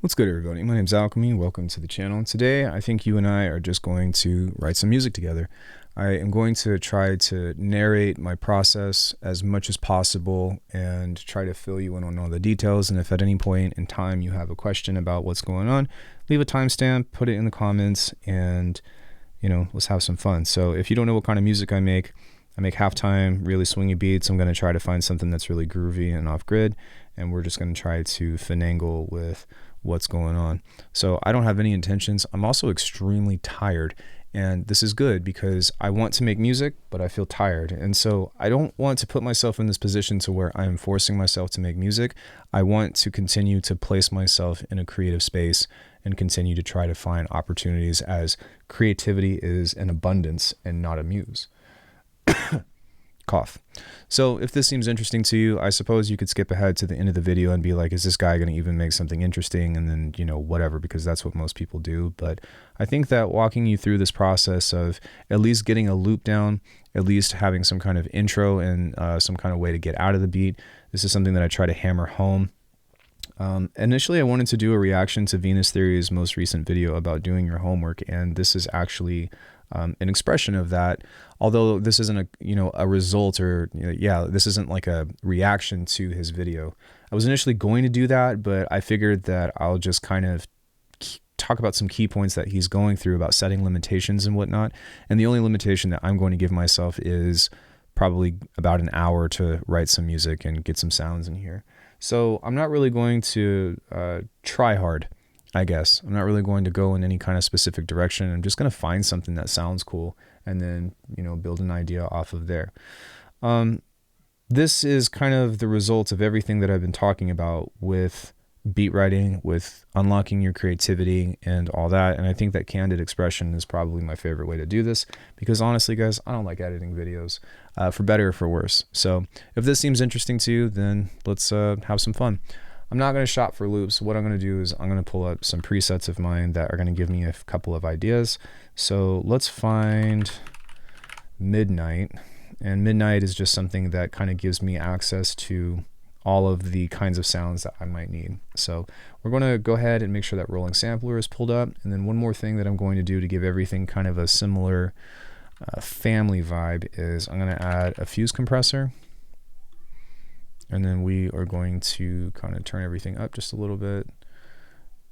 What's good, everybody? My name's Alckemy. Welcome to the channel. And today, I think you and I are just going to write some music together. I am going to try to narrate my process as much as possible and try to fill you in on all the details. And if at any point in time you have a question about what's going on, leave a timestamp, put it in the comments, and let's have some fun. So if you don't know what kind of music I make halftime, really swingy beats. I'm going to try to find something that's really groovy and off grid, and we're just going to try to finagle with what's going on. So I don't have any intentions. I'm also extremely tired, and this is good because I want to make music, but I feel tired. And so I don't want to put myself in this position to where I'm forcing myself to make music. I want to continue to place myself in a creative space and continue to try to find opportunities, as creativity is an abundance and not a muse. Cough. So if this seems interesting to you, I suppose you could skip ahead to the end of the video and be like, is this guy going to even make something interesting? And then, whatever, because that's what most people do. But I think that walking you through this process of at least getting a loop down, at least having some kind of intro and some kind of way to get out of the beat, this is something that I try to hammer home. Initially, I wanted to do a reaction to Venus Theory's most recent video about doing your homework, and this is actually an expression of that. Although this isn't a result, or this isn't like a reaction to his video. I was initially going to do that, but I figured that I'll just kind of talk about some key points that he's going through about setting limitations and whatnot. And the only limitation that I'm going to give myself is probably about an hour to write some music and get some sounds in here. So I'm not really going to try hard, I guess. I'm not really going to go in any kind of specific direction. I'm just going to find something that sounds cool and then, build an idea off of there. This is kind of the result of everything that I've been talking about with beat writing, with unlocking your creativity and all that. And I think that candid expression is probably my favorite way to do this, because honestly, guys, I don't like editing videos, for better or for worse. So if this seems interesting to you, then let's have some fun. I'm not going to shop for loops. What I'm going to do is I'm going to pull up some presets of mine that are going to give me a couple of ideas. So let's find Midnight. And Midnight is just something that kind of gives me access to all of the kinds of sounds that I might need. So we're going to go ahead and make sure that rolling sampler is pulled up. And then one more thing that I'm going to do to give everything kind of a similar family vibe is I'm going to add a fuse compressor. And then we are going to kind of turn everything up just a little bit.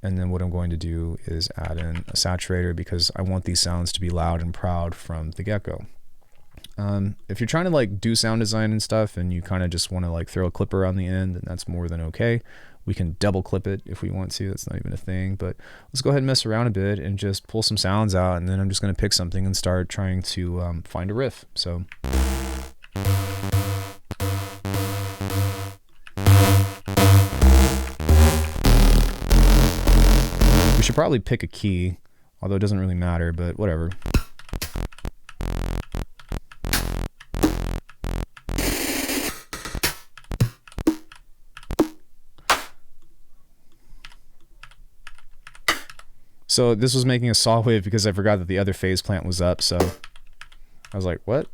And then what I'm going to do is add in a saturator, because I want these sounds to be loud and proud from the get-go. If you're trying to do sound design and stuff, and you kind of just want to throw a clipper on the end, then that's more than okay. We can double clip it if we want to. That's not even a thing. But let's go ahead and mess around a bit and just pull some sounds out. And then I'm just going to pick something and start trying to find a riff. So we should probably pick a key, although it doesn't really matter, but whatever. So this was making a saw wave because I forgot that the other phase plant was up, so I was like, what?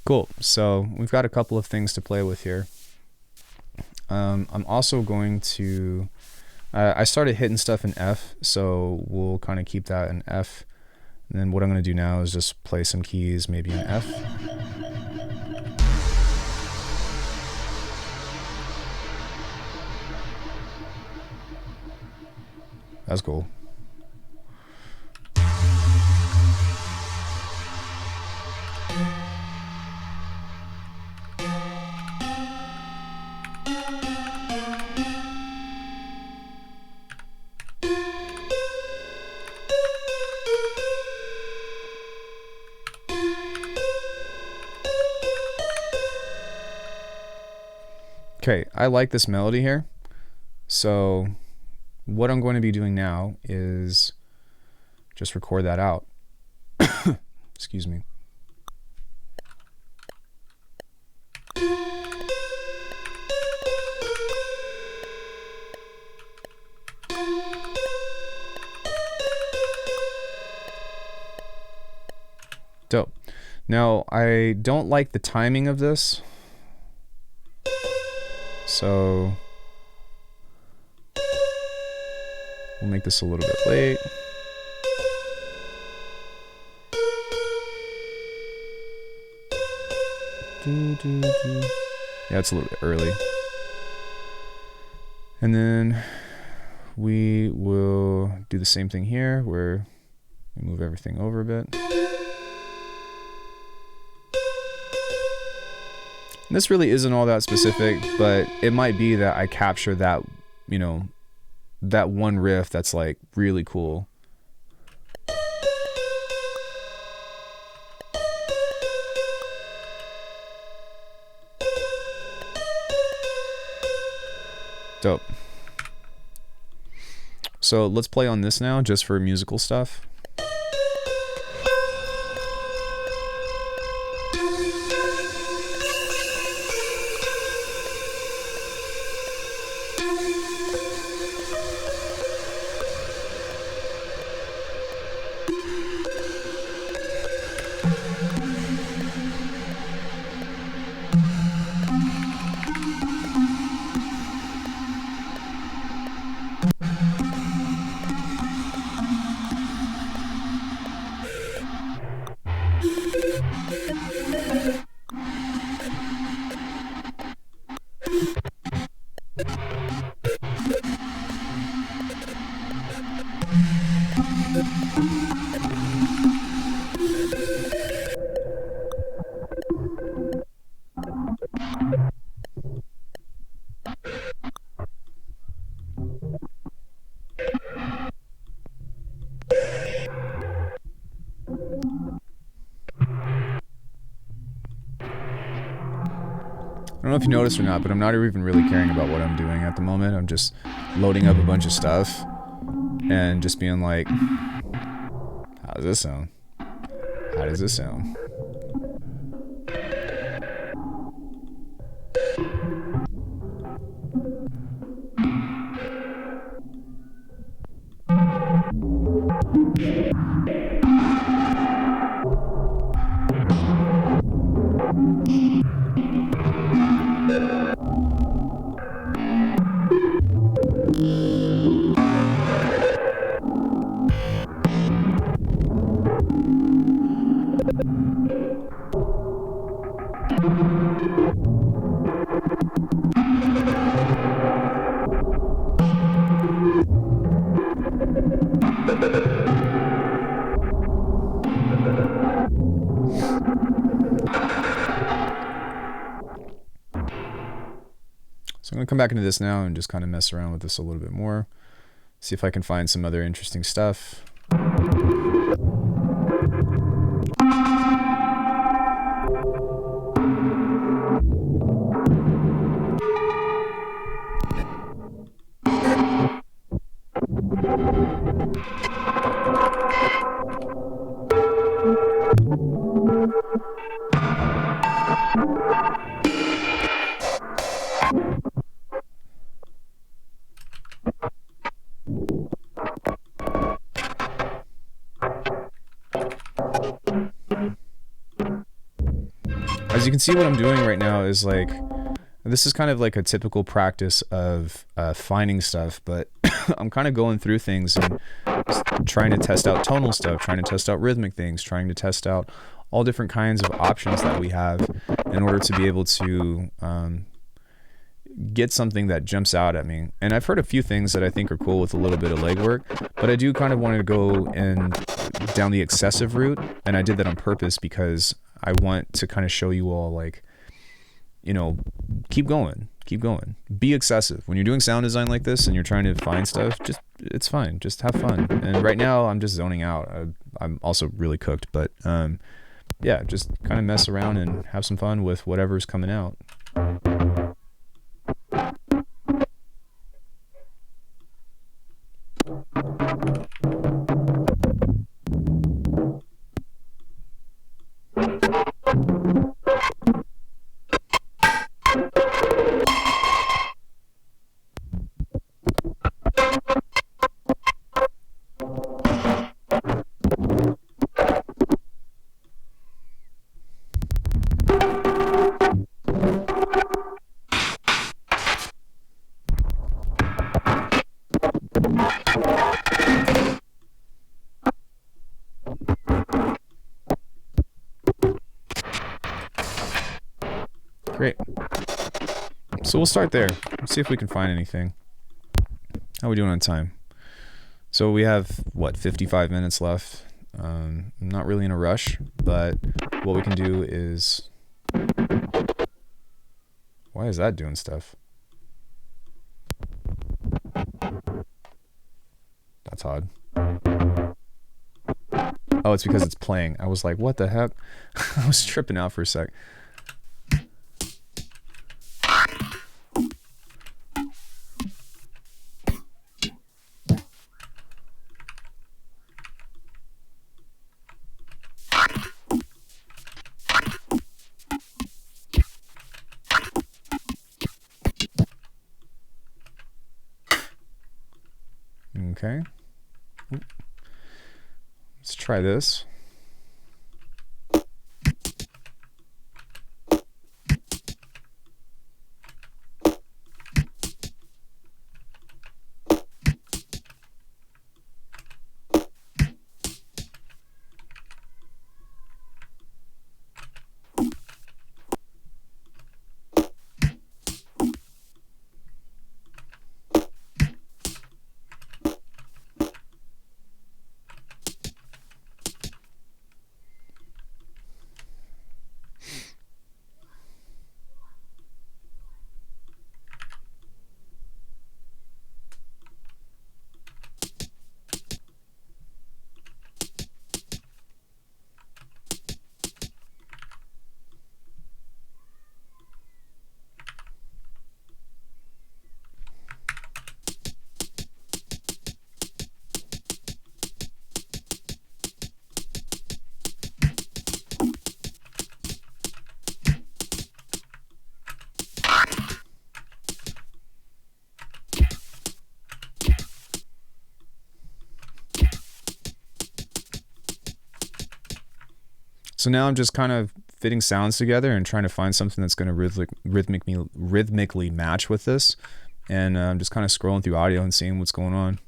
Cool. So we've got a couple of things to play with here. I'm also going to, I started hitting stuff in F, so we'll kind of keep that in F. And then what I'm going to do now is just play some keys, maybe in F. That's cool. Okay, I like this melody here. So what I'm going to be doing now is just record that out. Excuse me. Dope. Now, I don't like the timing of this. So we'll make this a little bit late. Yeah, it's a little bit early. And then we will do the same thing here where we move everything over a bit. And this really isn't all that specific, but it might be that I capture that, you know, that one riff that's like really cool. Dope. So let's play on this now just for musical stuff. I don't know if you noticed or not, but I'm not even really caring about what I'm doing at the moment. I'm just loading up a bunch of stuff and just being like, how does this sound? How does this sound? So I'm going to come back into this now and just kind of mess around with this a little bit more. See if I can find some other interesting stuff. As you can see, what I'm doing right now is like, this is kind of like a typical practice of finding stuff, but I'm kind of going through things and trying to test out tonal stuff, trying to test out rhythmic things, trying to test out all different kinds of options that we have in order to be able to get something that jumps out at me. And I've heard a few things that I think are cool with a little bit of legwork, but I do kind of want to go down the excessive route, and I did that on purpose because I want to kind of show you all, like, you know, keep going, be excessive. When you're doing sound design like this and you're trying to find stuff, it's fine, just have fun. And right now I'm just zoning out. I'm also really cooked, but yeah, just kind of mess around and have some fun with whatever's coming out. Great. So we'll start there. Let's see if we can find anything. How are we doing on time? So we have, what, 55 minutes left. I'm not really in a rush, but what we can do is... Why is that doing stuff? That's odd. Oh, it's because it's playing. I was like, what the heck? I was tripping out for a sec. Okay. Let's try this. So now I'm just kind of fitting sounds together and trying to find something that's going to rhythmically match with this. And I'm just kind of scrolling through audio and seeing what's going on.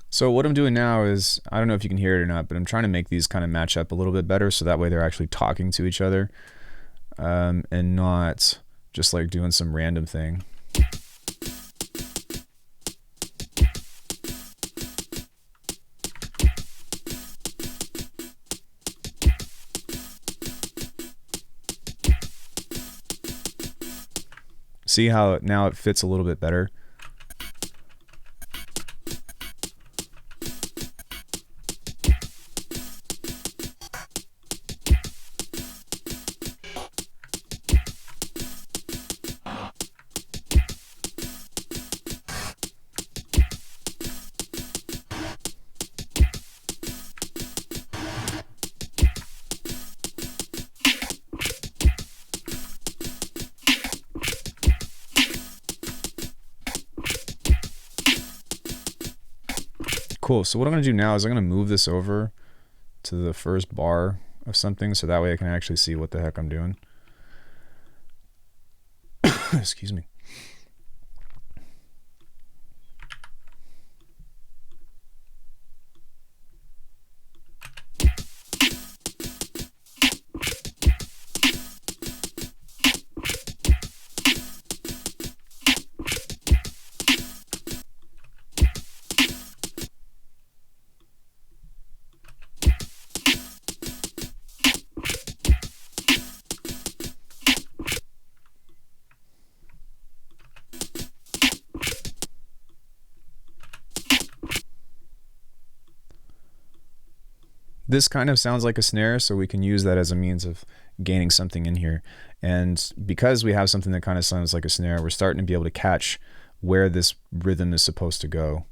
So what I'm doing now is, I don't know if you can hear it or not, but I'm trying to make these kind of match up a little bit better so that way they're actually talking to each other, and not just like doing some random thing. See how now it fits a little bit better? Cool. So what I'm going to do now is I'm going to move this over to the first bar of something, so that way I can actually see what the heck I'm doing. Excuse me. This kind of sounds like a snare, so we can use that as a means of gaining something in here. And because we have something that kind of sounds like a snare, we're starting to be able to catch where this rhythm is supposed to go.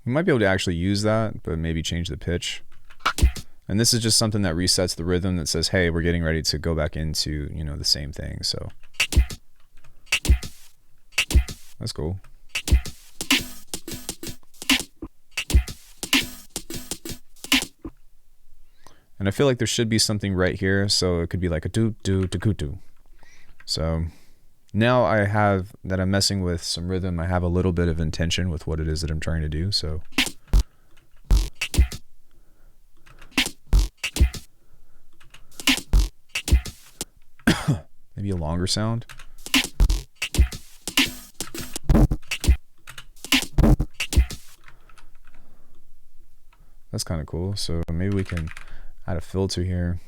We might be able to actually use that, but maybe change the pitch. And this is just something that resets the rhythm that says, hey, we're getting ready to go back into, you know, the same thing. So that's cool. And I feel like there should be something right here. So it could be like a do do do do do. So now I have that I'm messing with some rhythm. I have a little bit of intention with what it is that I'm trying to do. So maybe a longer sound. That's kind of cool. So maybe we can add a filter here.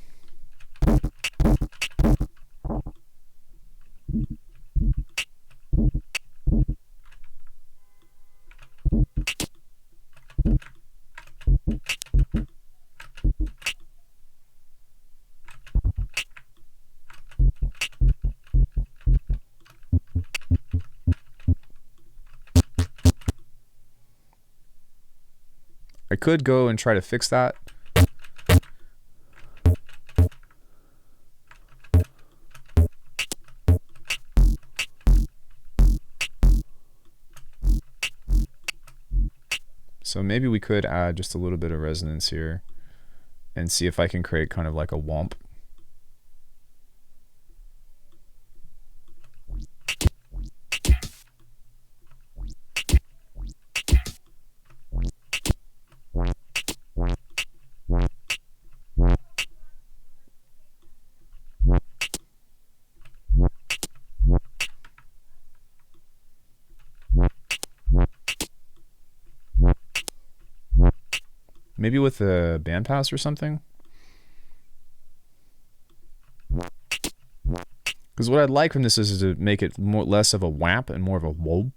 I could go and try to fix that. So maybe we could add just a little bit of resonance here and see if I can create kind of like a womp. Maybe with a bandpass or something. Because what I'd like from this is to make it less of a whap and more of a whoop.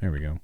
There we go.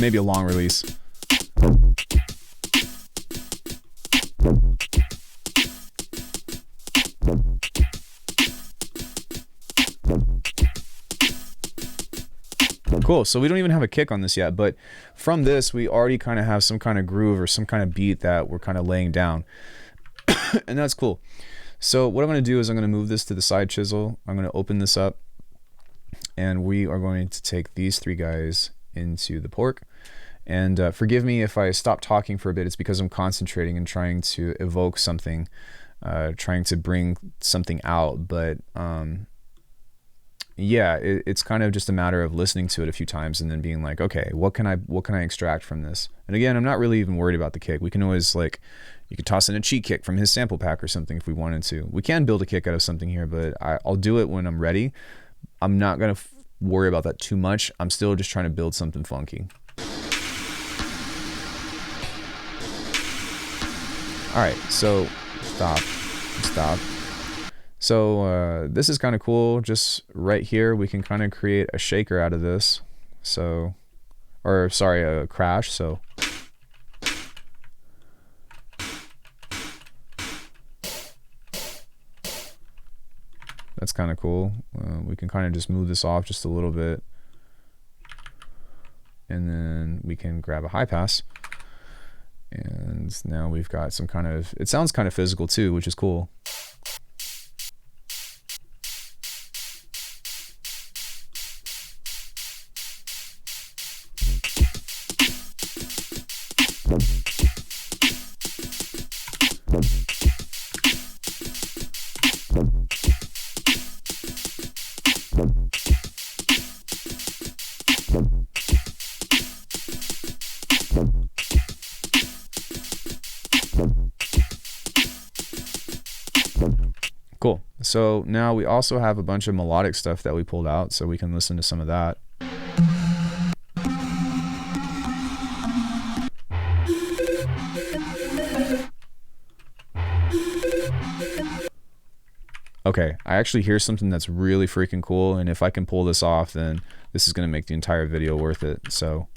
Maybe a long release. Cool, so we don't even have a kick on this yet, but from this we already kind of have some kind of groove or some kind of beat that we're kind of laying down. And that's cool. So what I'm going to do is I'm going to move this to the side chisel. I'm going to open this up, and we are going to take these three guys into the pork. And forgive me if I stop talking for a bit. It's because I'm concentrating and trying to evoke something, trying to bring something out. But yeah, it's kind of just a matter of listening to it a few times and then being like, okay, what can I extract from this? And again, I'm not really even worried about the kick. We can always, like, you could toss in a cheat kick from his sample pack or something if we wanted to. We can build a kick out of something here, but I'll do it when I'm ready. I'm not gonna worry about that too much. I'm still just trying to build something funky. All right, so stop. So this is kind of cool. Just right here, we can kind of create a shaker out of this. So, or sorry, a crash. So that's kind of cool. We can kind of just move this off just a little bit. And then we can grab a high pass. And now we've got some kind of, it sounds kind of physical too, which is cool. Cool. So now we also have a bunch of melodic stuff that we pulled out, so we can listen to some of that. Okay, I actually hear something that's really freaking cool, and if I can pull this off, then this is going to make the entire video worth it. So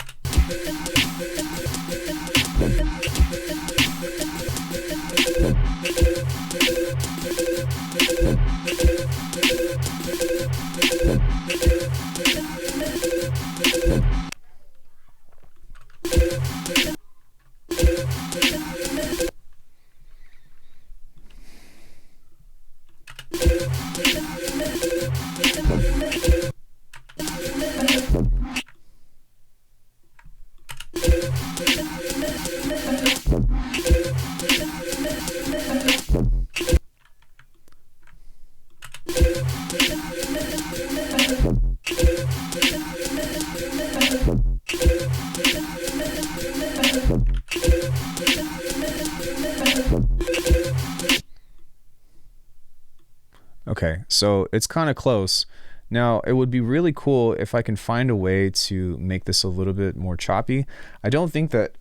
okay, so it's kind of close. Now, it would be really cool if I can find a way to make this a little bit more choppy. I don't think that,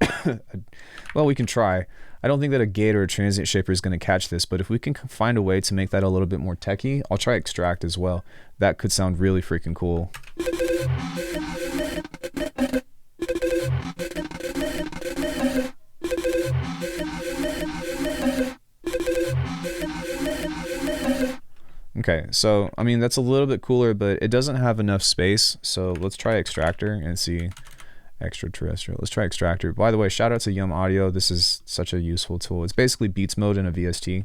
well, we can try. I don't think that a gate or a transient shaper is going to catch this, but if we can find a way to make that a little bit more techy, I'll try extract as well. That could sound really freaking cool. Okay, so I mean that's a little bit cooler, but it doesn't have enough space. So let's try extractor and see. Extraterrestrial. Let's try extractor. By the way, shout out to Yum Audio. This is such a useful tool. It's basically beats mode in a VST.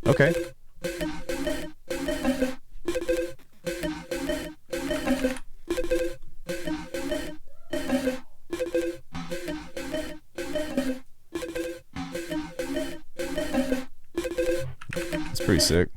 Okay. It's pretty sick.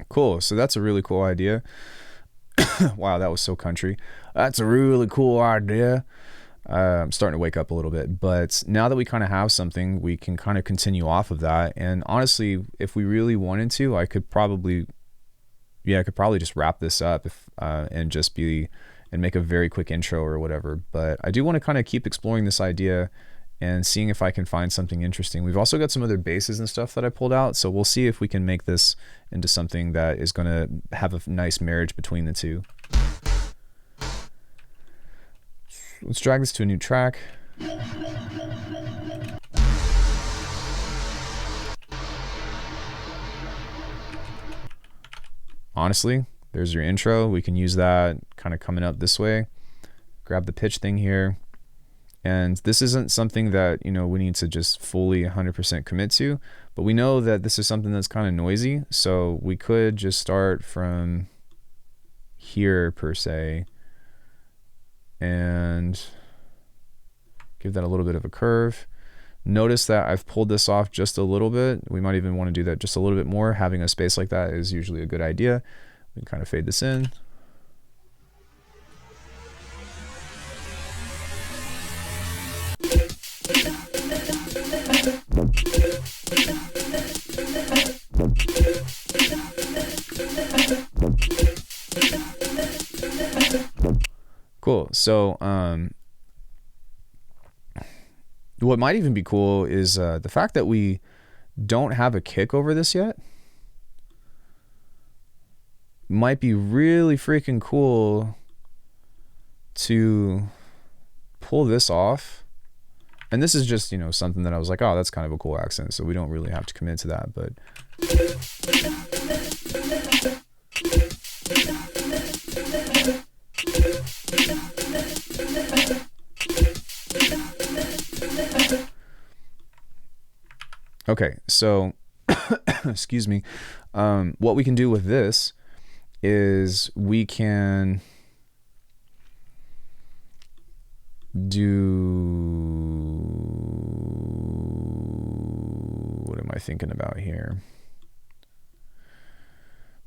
Cool. So that's a really cool idea. Wow, that was so country. That's a really cool idea. I'm starting to wake up a little bit, but now that we kind of have something, we can kind of continue off of that. And honestly, if we really wanted to, I could probably just wrap this up and just make a very quick intro or whatever. But I do want to kind of keep exploring this idea and seeing if I can find something interesting. We've also got some other bases and stuff that I pulled out, so we'll see if we can make this into something that is going to have a nice marriage between the two. Let's drag this to a new track. Honestly, there's your intro. We can use that kind of coming up this way. Grab the pitch thing here. And this isn't something that, we need to just fully 100% commit to, but we know that this is something that's kind of noisy. So we could just start from here per se and give that a little bit of a curve. Notice that I've pulled this off just a little bit. We might even want to do that just a little bit more. Having a space like that is usually a good idea. We can kind of fade this in. Cool. So what might even be cool is the fact that we don't have a kick over this yet. Might be really freaking cool to pull this off. And this is just, something that I was like, oh, that's kind of a cool accent. So we don't really have to commit to that, but. Okay, so, excuse me. What we can do with this is we can what am I thinking about here?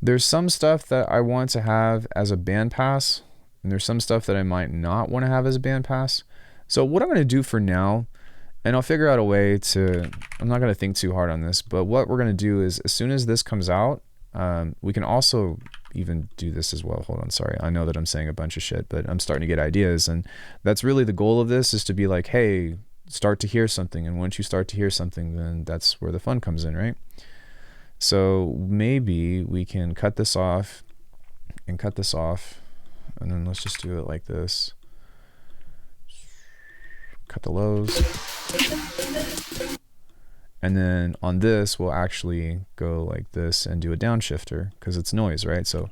There's some stuff that I want to have as a bandpass, and there's some stuff that I might not want to have as a bandpass. So what I'm going to do for now, and I'll figure out a way to, I'm not going to think too hard on this, but what we're going to do is as soon as this comes out, we can also even do this as well. Hold on, sorry. I know that I'm saying a bunch of shit, but I'm starting to get ideas, and that's really the goal of this, is to be like, hey, start to hear something, and once you start to hear something, then that's where the fun comes in, right? So maybe we can cut this off and cut this off, and then let's just do it like this. Cut the lows. And then on this, we'll actually go like this and do a downshifter because it's noise, right? So,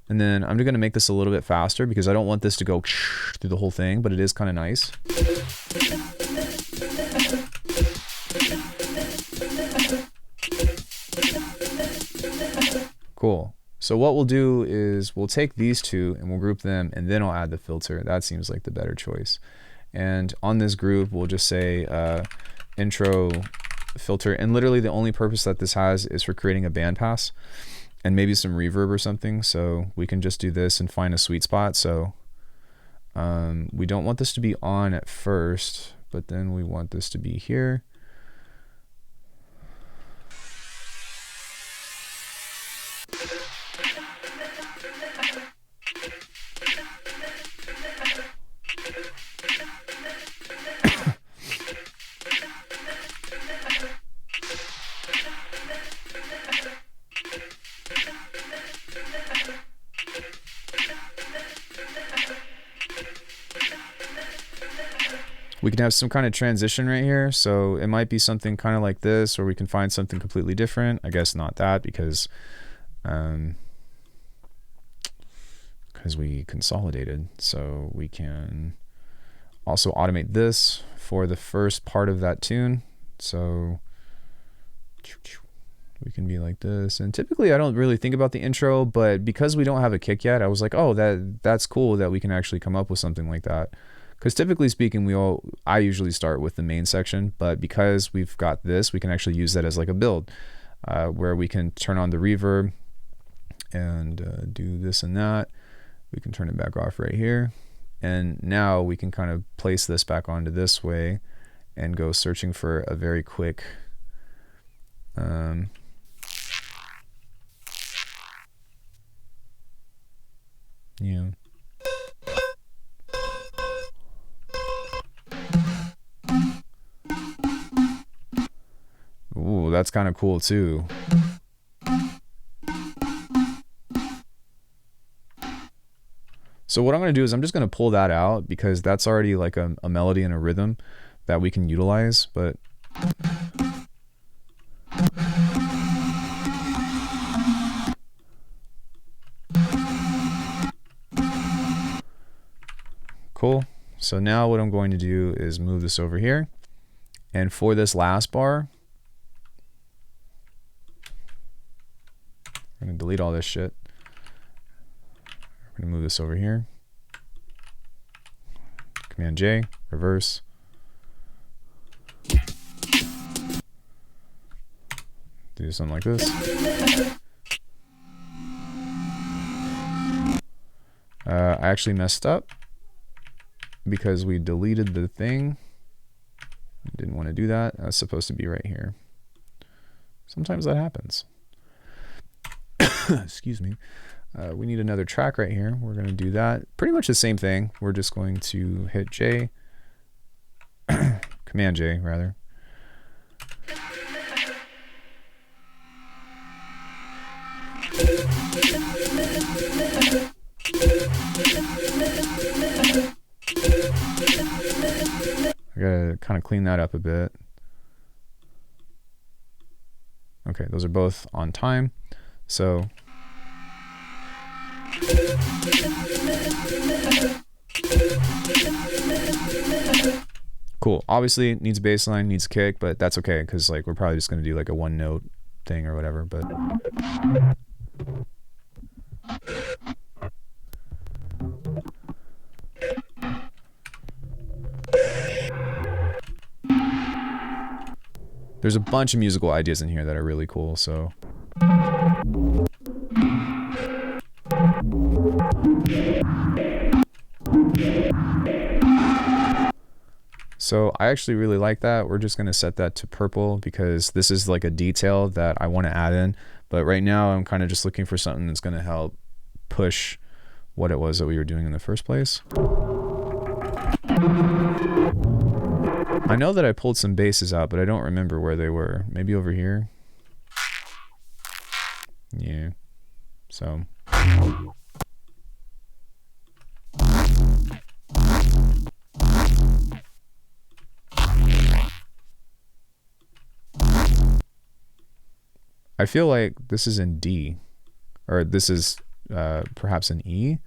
and then I'm going to make this a little bit faster because I don't want this to go through the whole thing, but it is kind of nice. Cool. So what we'll do is we'll take these two and we'll group them, and then I'll add the filter. That seems like the better choice. And on this group, we'll just say intro filter. And literally the only purpose that this has is for creating a bandpass and maybe some reverb or something. So we can just do this and find a sweet spot. So we don't want this to be on at first, but then we want this to be here. We can have some kind of transition right here. So it might be something kind of like this, or we can find something completely different. I guess not that, because we consolidated. So we can also automate this for the first part of that tune. So we can be like this. And typically I don't really think about the intro, but because we don't have a kick yet, I was like, oh, that's cool that we can actually come up with something like that. Because typically speaking, I usually start with the main section, but because we've got this, we can actually use that as like a build, where we can turn on the reverb and do this and that. We can turn it back off right here. And now we can kind of place this back onto this way and go searching for a very quick yeah. Ooh, that's kind of cool too. So what I'm going to do is I'm just going to pull that out because that's already like a melody and a rhythm that we can utilize, but cool. So now what I'm going to do is move this over here. And for this last bar, I'm going to delete all this shit. We're going to move this over here. Command J, reverse. Do something like this. I actually messed up because we deleted the thing. Didn't want to do that. That's supposed to be right here. Sometimes that happens. Excuse me. We need another track right here. We're going to do that. Pretty much the same thing. We're just going to hit J. Command J, rather. I gotta kind of clean that up a bit. Okay, those are both on time. So cool. Obviously it needs a bass line, needs a kick, but that's okay because like we're probably just gonna do like a one note thing or whatever, but there's a bunch of musical ideas in here that are really cool, so I actually really like that. We're just going to set that to purple because this is like a detail that I want to add in. But right now I'm kind of just looking for something that's going to help push what it was that we were doing in the first place. I know that I pulled some basses out, but I don't remember where they were. Maybe over here? Yeah. So I feel like this is in D, or this is perhaps an E,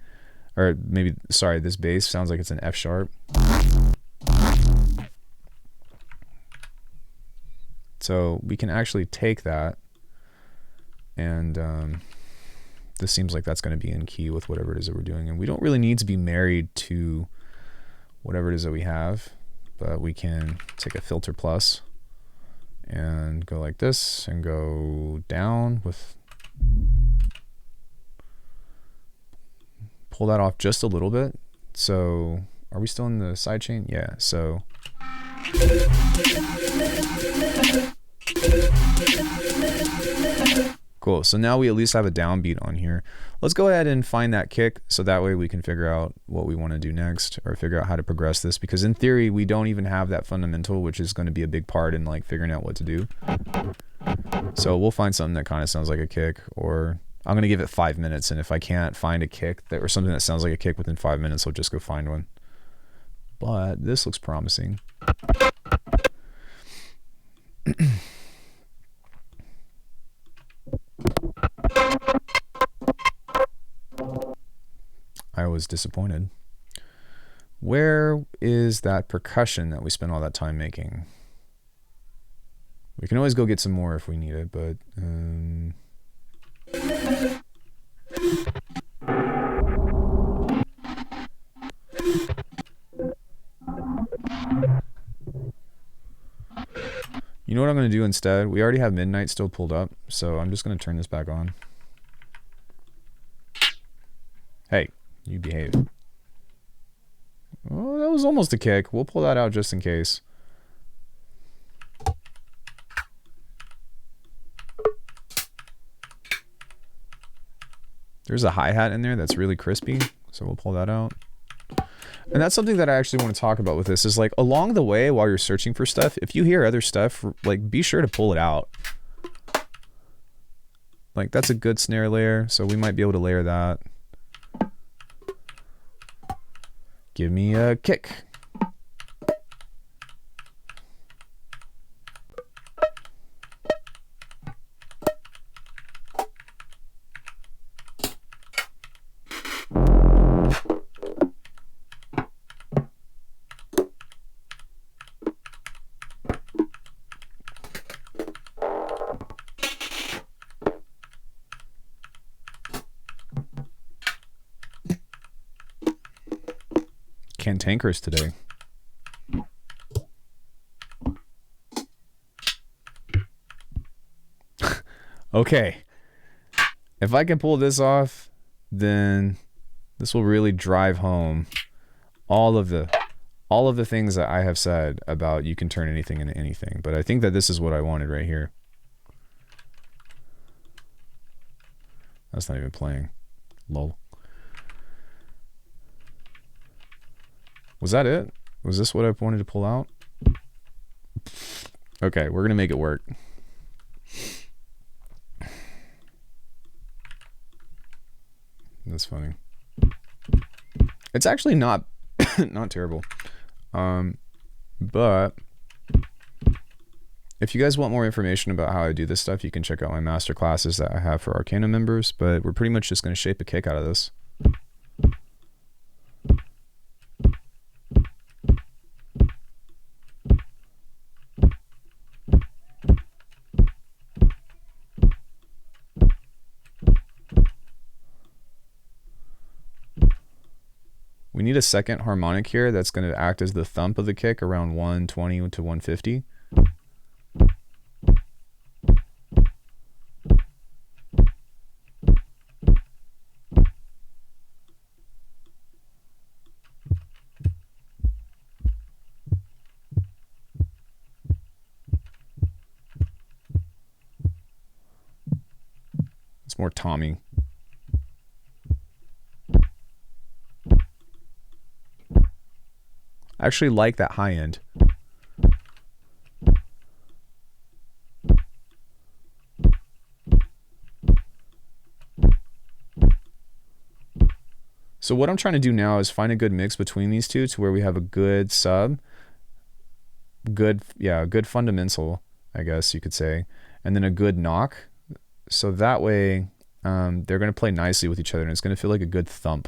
or maybe, sorry, this bass sounds like it's an F sharp. So we can actually take that, and this seems like that's going to be in key with whatever it is that we're doing. And we don't really need to be married to whatever it is that we have, but we can take a filter plus and go like this and go down with, pull that off just a little bit. So are we still in the side chain? Yeah, so cool. So now we at least have a downbeat on here. Let's go ahead and find that kick so that way we can figure out what we want to do next, or figure out how to progress this, because in theory we don't even have that fundamental, which is going to be a big part in like figuring out what to do. So we'll find something that kind of sounds like a kick, or I'm going to give it 5 minutes, and if I can't find a kick that, or something that sounds like a kick within 5 minutes, I'll just go find one. But this looks promising. I was disappointed. Where is that percussion that we spent all that time making? We can always go get some more if we need it, but you know what I'm going to do instead? We already have midnight still pulled up, so I'm just going to turn this back on. Hey, you behave. Oh, that was almost a kick. We'll pull that out just in case. There's a hi-hat in there that's really crispy, so we'll pull that out. And that's something that I actually want to talk about with this is like along the way while you're searching for stuff, if you hear other stuff, like be sure to pull it out. Like that's a good snare layer, so we might be able to layer that. Give me a kick. Cantankerous today. Okay. If I can pull this off, then this will really drive home all of the things that I have said about you can turn anything into anything. But I think that this is what I wanted right here. That's not even playing. Lol. Was that it? Was this what I wanted to pull out? Okay, we're gonna make it work. That's funny. It's actually not not terrible. But if you guys want more information about how I do this stuff, you can check out my masterclasses that I have for ARCANUM members, but we're pretty much just gonna shape a kick out of this. We need a second harmonic here that's going to act as the thump of the kick around 120 to 150. It's more Tommy. I actually like that high end. So what I'm trying to do now is find a good mix between these two to where we have a good sub, good fundamental, I guess you could say, and then a good knock. So that way they're going to play nicely with each other and it's going to feel like a good thump.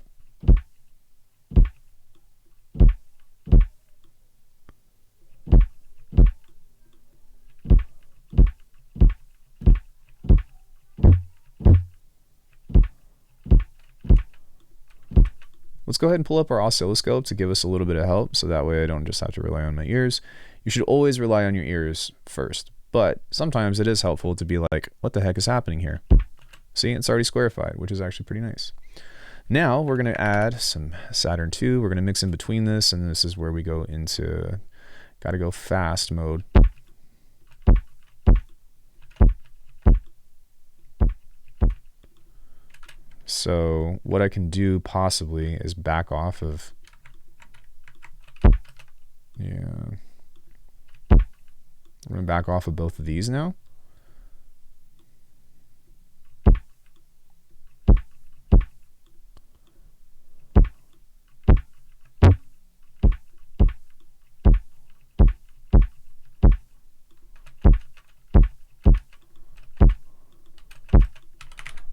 Let's go ahead and pull up our oscilloscope to give us a little bit of help so that way I don't just have to rely on my ears. You should always rely on your ears first, but sometimes it is helpful to be like, what the heck is happening here? See, it's already squarified, which is actually pretty nice. Now we're going to add some Saturn 2. We're going to mix in between this, and this is where we go into gotta go fast mode. So what I can do possibly is back off of, I'm going to back off of both of these now.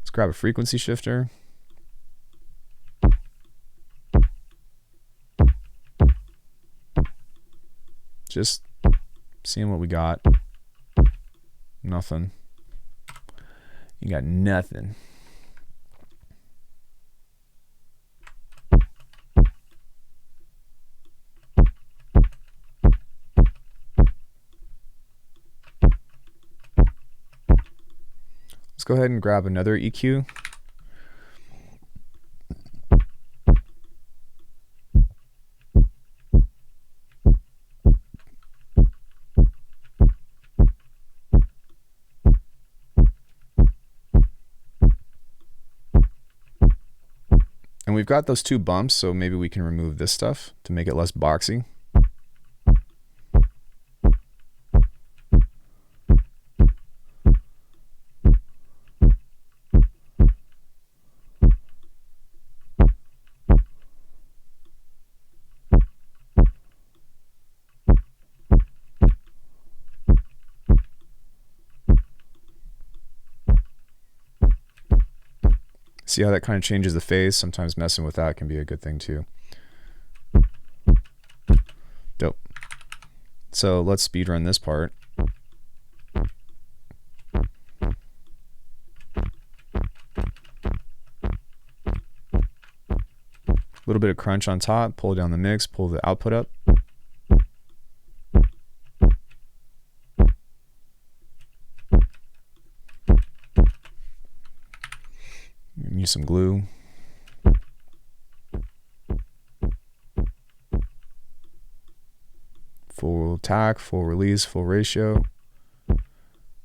Let's grab a frequency shifter. Just seeing what we got. Nothing. You got nothing. Let's go ahead and grab another EQ. And we've got those two bumps, so maybe we can remove this stuff to make it less boxy. See how that kind of changes the phase? Sometimes messing with that can be a good thing too. Dope. So let's speed run this part. A little bit of crunch on top, pull down the mix, pull the output up. Use some glue. Full tack, full release, full ratio.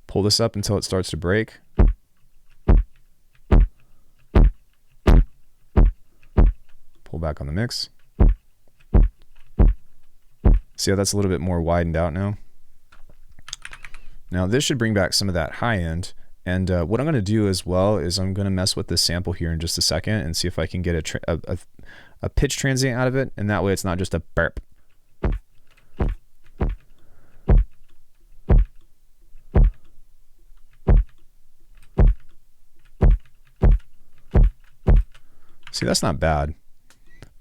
Pull this up until it starts to break. Pull back on the mix. See how that's a little bit more widened out now? Now this should bring back some of that high end. And what I'm going to do as well is I'm going to mess with this sample here in just a second and see if I can get a pitch transient out of it. And that way it's not just a burp. See, that's not bad.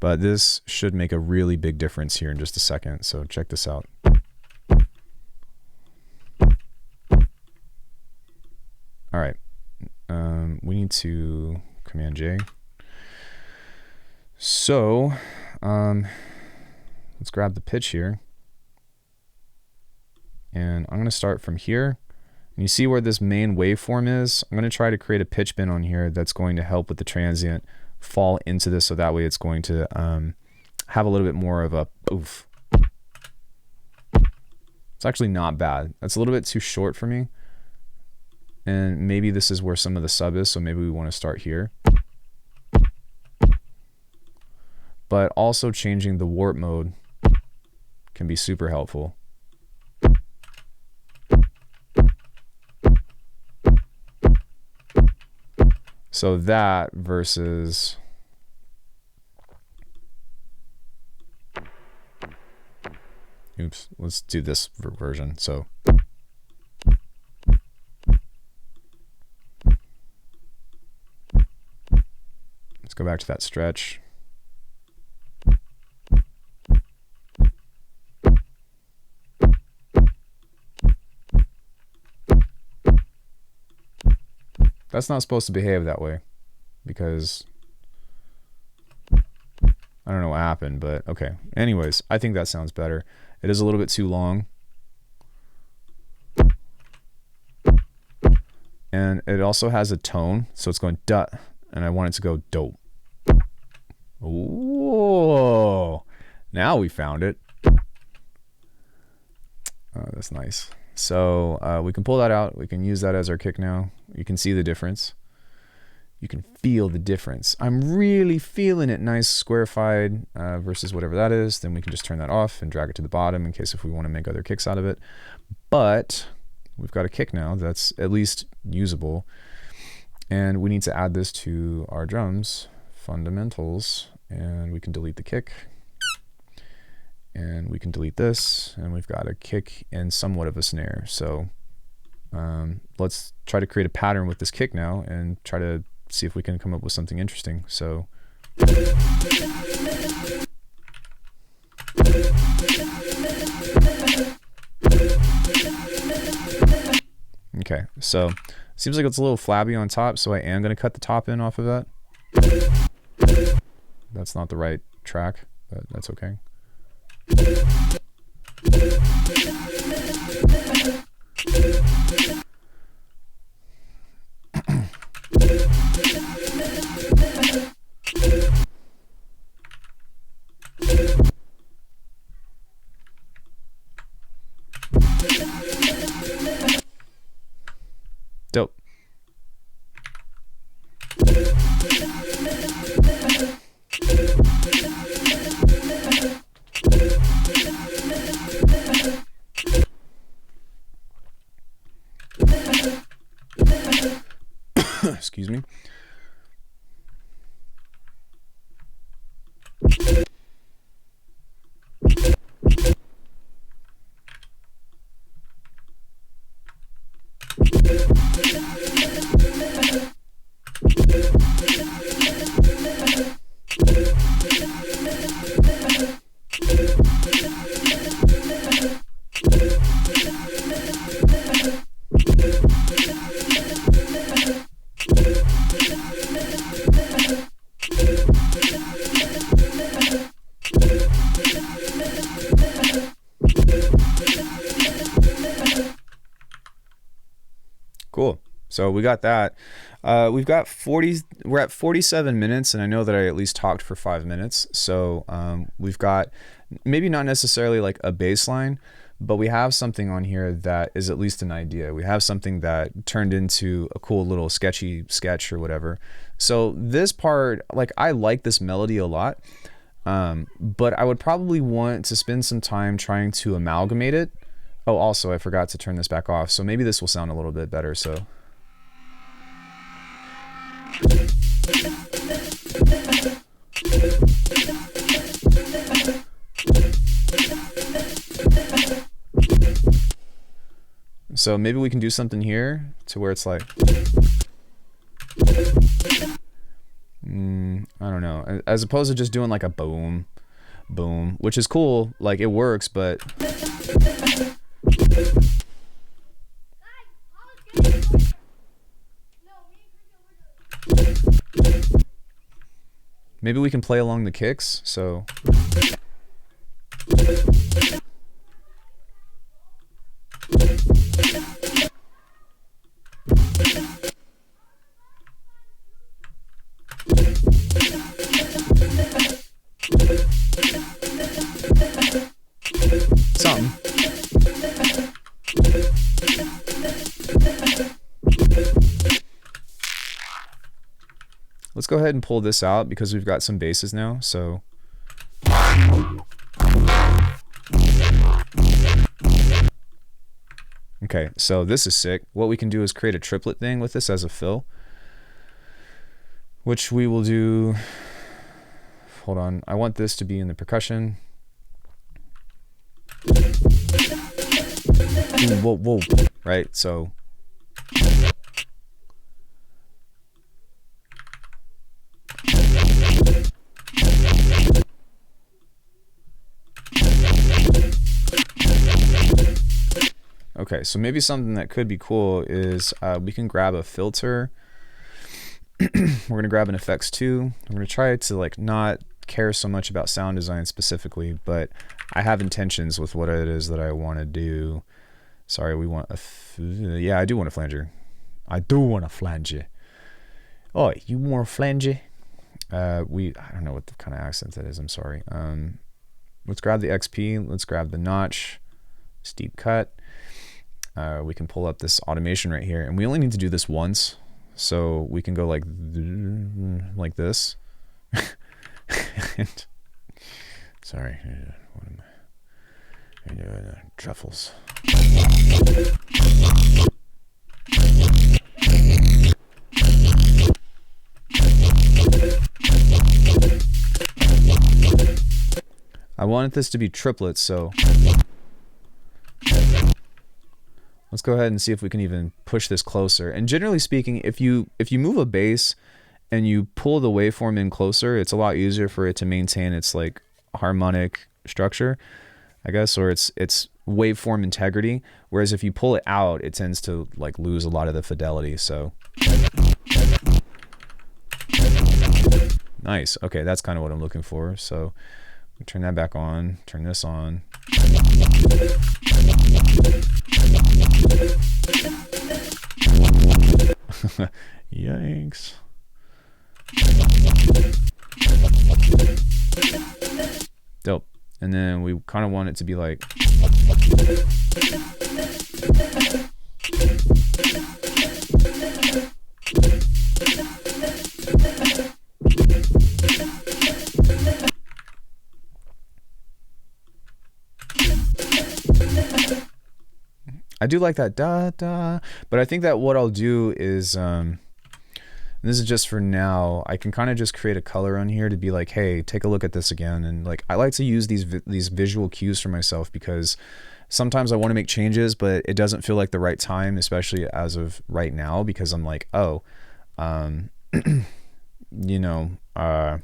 But this should make a really big difference here in just a second. So check this out. All right, we need to Command J. So let's grab the pitch here. And I'm going to start from here. And you see where this main waveform is? I'm going to try to create a pitch bin on here that's going to help with the transient fall into this, so that way it's going to have a little bit more of a oof. It's actually not bad. That's a little bit too short for me. And maybe this is where some of the sub is, so maybe we want to start here. But also changing the warp mode can be super helpful. So that versus... Oops, let's do this version. So... Let's go back to that stretch. That's not supposed to behave that way because I don't know what happened, but okay. Anyways, I think that sounds better. It is a little bit too long. And it also has a tone, so it's going duh, and I want it to go dope. Whoa, now we found it. Oh, that's nice. So we can pull that out. We can use that as our kick now. You can see the difference. You can feel the difference. I'm really feeling it nice squarified versus whatever that is. Then we can just turn that off and drag it to the bottom in case if we want to make other kicks out of it. But we've got a kick now that's at least usable. And we need to add this to our drums, fundamentals, and we can delete the kick. And we can delete this, and we've got a kick and somewhat of a snare. So let's try to create a pattern with this kick now and try to see if we can come up with something interesting. So Okay, so seems like it's a little flabby on top, so I am going to cut the top in off of that. That's not the right track, but that's okay. Dope. Excuse me. Cool. So we got that. We've got we're at 47 minutes, and I know that I at least talked for 5 minutes. So we've got maybe not necessarily like a baseline, but we have something on here that is at least an idea. We have something that turned into a cool little sketchy sketch or whatever. So this part, like, I like this melody a lot, but I would probably want to spend some time trying to amalgamate it. Oh, also, I forgot to turn this back off, so maybe this will sound a little bit better. So maybe we can do something here to where it's like, I don't know, as opposed to just doing like a boom, boom, which is cool, like it works, but maybe we can play along the kicks. So something. Let's go ahead and pull this out because we've got some basses now. So okay, so this is sick. What we can do is create a triplet thing with this as a fill, which we will do. Hold on, I want this to be in the percussion. Ooh, whoa, whoa, right? So okay, so maybe something that could be cool is we can grab a filter. We're gonna grab an effects 2. I'm gonna try to like not care so much about sound design specifically, but I have intentions with what it is that I want to do. Sorry, we want yeah, I do want a flanger. I do want a flanger. Oh, you want a flanger? I don't know what the kind of accent that is. I'm sorry. Let's grab the XP. Let's grab the notch, steep cut. We can pull up this automation right here, and we only need to do this once, so we can go like this. And, sorry, what am I doing? Truffles. I wanted this to be triplets, so let's go ahead and see if we can even push this closer. And generally speaking, if you move a bass and you pull the waveform in closer, it's a lot easier for it to maintain its like harmonic structure, I guess, or its waveform integrity, whereas if you pull it out, it tends to like lose a lot of the fidelity. So nice. Okay, that's kind of what I'm looking for. So turn that back on, turn this on. Yikes. Dope. And then we kind of want it to be like, I do like that da da, but I think that what I'll do is, and this is just for now, I can kind of just create a color on here to be like, hey, take a look at this again. And like, I like to use these visual cues for myself, because sometimes I want to make changes, but it doesn't feel like the right time, especially as of right now, because I'm like, oh, you know, how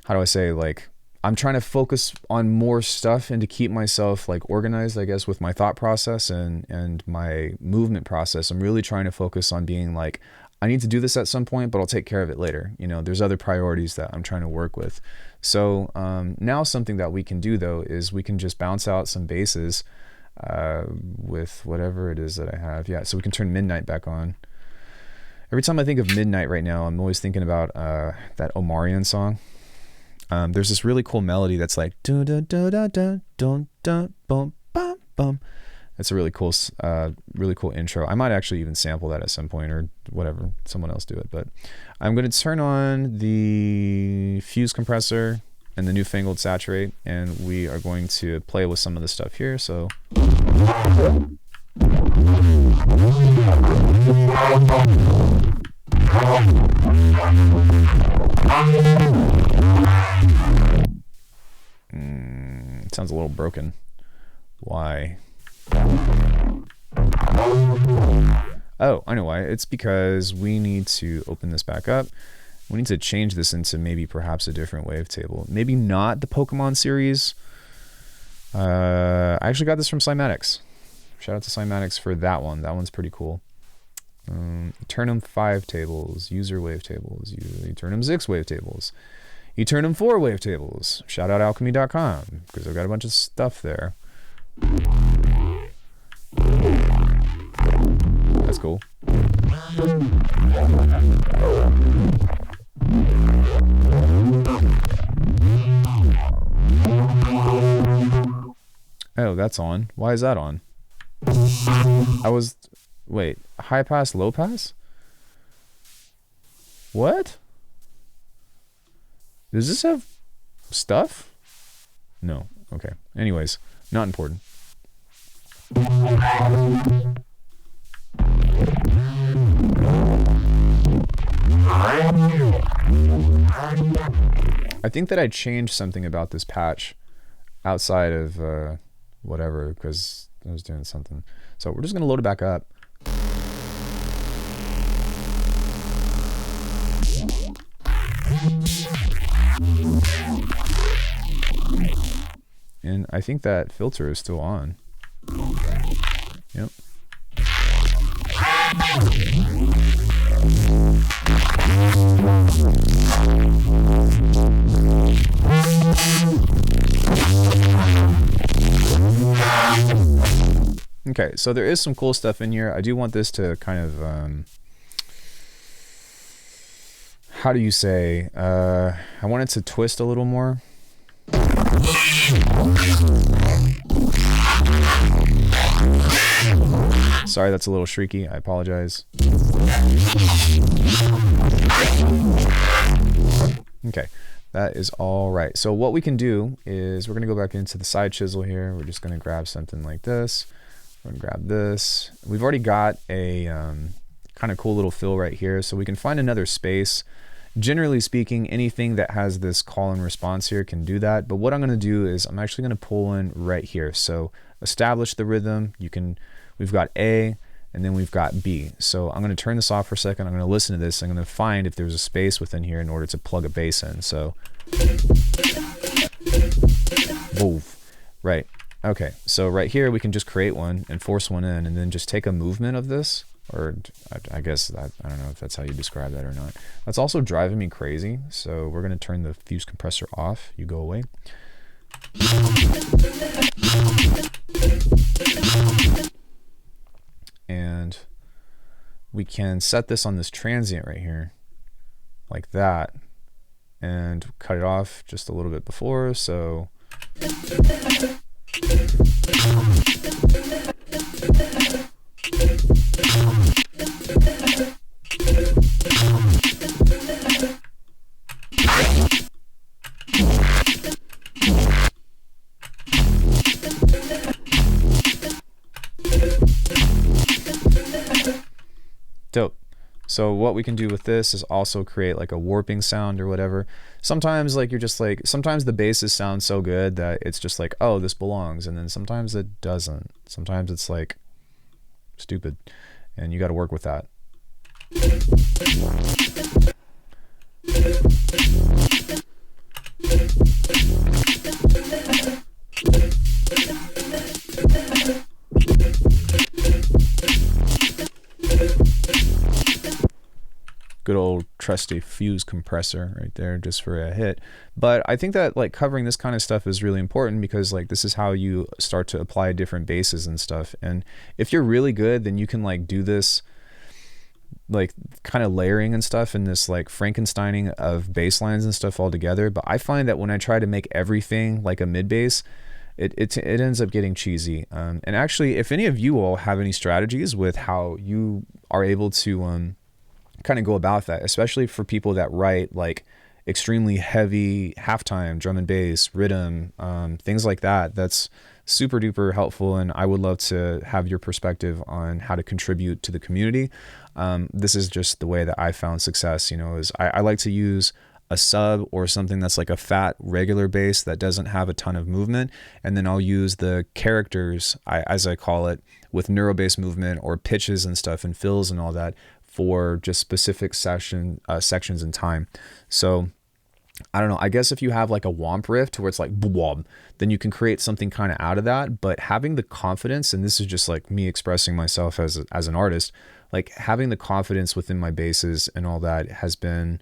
do I say, like, I'm trying to focus on more stuff and to keep myself like organized, I guess, with my thought process and my movement process. I'm really trying to focus on being like, I need to do this at some point, but I'll take care of it later. You know, there's other priorities that I'm trying to work with. So now something that we can do though, is we can just bounce out some bases with whatever it is that I have. Yeah, so we can turn midnight back on. Every time I think of midnight right now, I'm always thinking about that Omarion song. There's this really cool melody that's like dun dun dun dun dun dun dun bum bum bum. That's a really cool intro. I might actually even sample that at some point or whatever. Someone else do it. But I'm going to turn on the fuse compressor and the newfangled saturate, and we are going to play with some of the stuff here. So. It sounds a little broken. Why? Oh, I know why. It's because we need to open this back up. We need to change this into maybe perhaps a different wavetable. Maybe not the Pokemon series. I actually got this from Cymatics. Shout out to Cymatics for that one. That one's pretty cool. Eternum 5 tables, user wavetables, Eternum 6 wavetables, Eternum 4 wavetables. Shout out Alckemy.com, because I've got a bunch of stuff there. That's cool. Oh, that's on. Why is that on? Wait, high pass, low pass? What? Does this have stuff? No. Okay. Anyways, not important. I think that I changed something about this patch outside of whatever, because I was doing something. So we're just going to load it back up. And I think that filter is still on. Yep. Okay, so there is some cool stuff in here. I do want this to kind of, how do you say, I want it to twist a little more. Sorry, that's a little shrieky. I apologize. Okay, that is all right. So what we can do is we're going to go back into the side chisel here. We're just going to grab something like this. We're going to grab this. We've already got a kind of cool little fill right here, so we can find another space. Generally speaking, anything that has this call and response here can do that. But what I'm going to do is I'm actually going to pull in right here. So establish the rhythm. We've got A, and then we've got B. So I'm going to turn this off for a second. I'm going to listen to this. I'm going to find if there's a space within here in order to plug a bass in. So, whoa, right. Okay, so right here we can just create one and force one in, and then just take a movement of this, or I guess that, I don't know if that's how you describe that or not. That's also driving me crazy, so we're going to turn the fuse compressor off. You go away. And we can set this on this transient right here, like that, and cut it off just a little bit before, so dope. So what we can do with this is also create like a warping sound or whatever. Sometimes like you're just like, sometimes the basses sound so good that it's just like, oh, this belongs. And then sometimes it doesn't. Sometimes it's like stupid, and you got to work with that. Good old trusty fuse compressor right there just for a hit. But I think that like covering this kind of stuff is really important, because like this is how you start to apply different basses and stuff. And if you're really good, then you can like do this like kind of layering and stuff, and this like Frankensteining of bass lines and stuff all together. But I find that when I try to make everything like a mid bass, it ends up getting cheesy. And actually, if any of you all have any strategies with how you are able to kind of go about that, especially for people that write like extremely heavy halftime drum and bass rhythm, things like that, that's super duper helpful. And I would love to have your perspective on how to contribute to the community. This is just the way that I found success, you know, is I like to use a sub or something that's like a fat regular bass that doesn't have a ton of movement, and then I'll use the characters, as I call it, with neurobass movement or pitches and stuff and fills and all that for just specific sections in time. So I don't know, I guess if you have like a womp riff to where it's like bwomp, then you can create something kind of out of that. But having the confidence, and this is just like me expressing myself as an artist, like having the confidence within my basses and all that has been